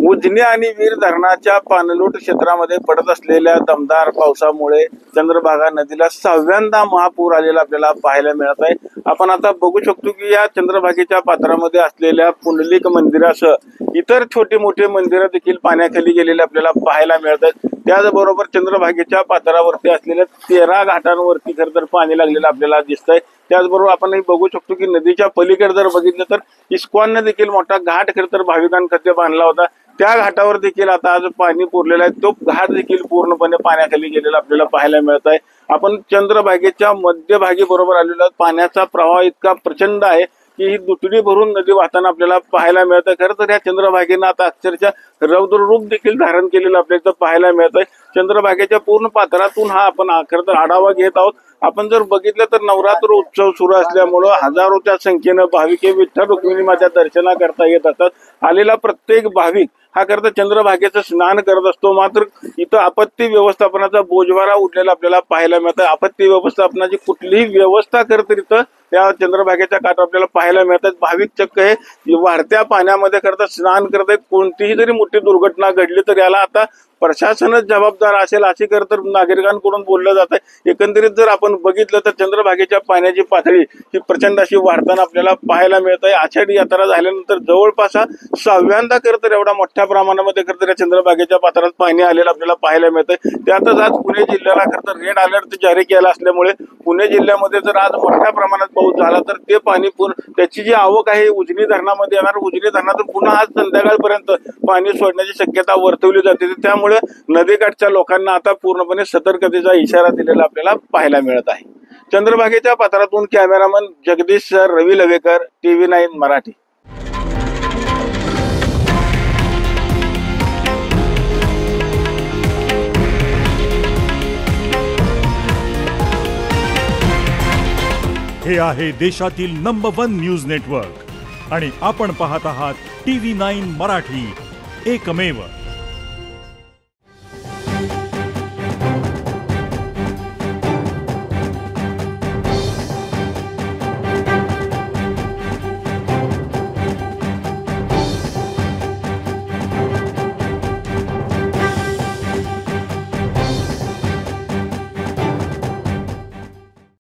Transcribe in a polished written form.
उजनी आणि वीर धरणाच्या पाणलोट क्षेत्रामध्ये पडत असलेल्या दमदार पावसामुळे चंद्रभागा नदीला 6व्यांदा महापूर आलेला आपल्याला पाहायला मिळत आहे। आपण आता बघू शकतो की या चंद्रभागेच्या पात्रामध्ये असलेल्या पुंडलिक मंदिरासह इतर छोटे मोठे मंदिरं देखील पाण्याखाली गेलेले आपल्याला पाहायला मिळत आहेत। त्याचबरोबर चंद्रभागेच्या पात्रावरती असलेल्या 13 घाटांवरती खरं तर पाणी लागलेलं आपल्याला दिसतंय। त्याचबरोबर आपण बघू शकतो की नदीच्या पलीकडे जर बघितलं तर इस्कॉनने देखील मोठा घाट खरं तर भाविकांकरता बांधला होता। त्या घाटावर देखील आता आज पाणी पुरलेलं आहे। तो घाट देखील पूर्णपणे पाण्याखाली गेलेला आपल्याला पाहायला मिळत आहे। आपण चंद्रभागेच्या मध्यभागी बरोबर आलेलो पाण्याचा प्रवाह इतका प्रचंड आहे की ही दुतडी भरून नदी वाहताना आपल्याला पाहायला मिळत आहे। खरं तर या चंद्रभागेनं आता अक्षरशः रौद्र रूप देखील धारण केलेलं आपल्याला पाहायला मिळत आहे। चंद्रभागेच्या पूर्ण पात्रातून हा आपण खरं तर आढावा घेत आहोत। आपण जर बघितलं तर नवरात्र उत्सव सुरू असल्यामुळं हजारोच्या संख्येनं भाविक विठ्ठल रुक्मिणी माता दर्शनाकरता येत असतात। आलेला प्रत्येक भाविक हा करता चंद्रभागेचं स्नान करत असतो। मात्र इथं आपत्ती व्यवस्थापनाचा बोजवारा उडलेला आपल्याला पाहायला मिळतं। आपत्ती व्यवस्थापनाची कुठलीही व्यवस्था करत इथं या चंद्रभागेच्या काठ आपल्याला पाहायला मिळतात। भाविक चक्क हे वाढत्या पाण्यामध्ये करता स्नान करत आहेत। कोणतीही जरी मोठी दुर्घटना घडली तर याला आता प्रशासनच जबाबदार असेल अशी खरं तर नागरिकांकडून बोललं जात आहे। एकंदरीत जर आपण बघितलं तर चंद्रभागेच्या पाण्याची पातळी ही प्रचंड अशी वाढताना आपल्याला पाहायला मिळत आहे। आषाढी यात्रा झाल्यानंतर जवळपास 6व्यांदा खरं तर एवढा मोठ्या प्रमाणामध्ये खरं तर या चंद्रभागेच्या पात्रात पाणी आलेलं आपल्याला पाहायला मिळत आहे। त्यातच आज पुणे जिल्ह्याला खरं तर रेड अलर्ट जारी केला असल्यामुळे पुणे जिल्ह्यामध्ये जर आज मोठ्या प्रमाणात पाऊस झाला तर ते पाणी त्याची जी आवक आहे उजनी धरणामध्ये येणार। उजनी धरणातून पुन्हा आज संध्याकाळपर्यंत पाणी सोडण्याची शक्यता वर्तवली जाते। त्यामुळे नदीकाठच्या लोकांना आता पूर्णपणे सतर्कतेचा इशारा दिलेला आपल्याला पाहायला मिळत आहे। चंद्रभागेच्या पात्रातून कॅमेरामन जगदीश सर, रवी लवेकर, TV9 मराठी। हे आहे देशातील नंबर 1 न्यूज नेटवर्क आणि आपण पाहत आहात TV9 मराठी, एकमेव।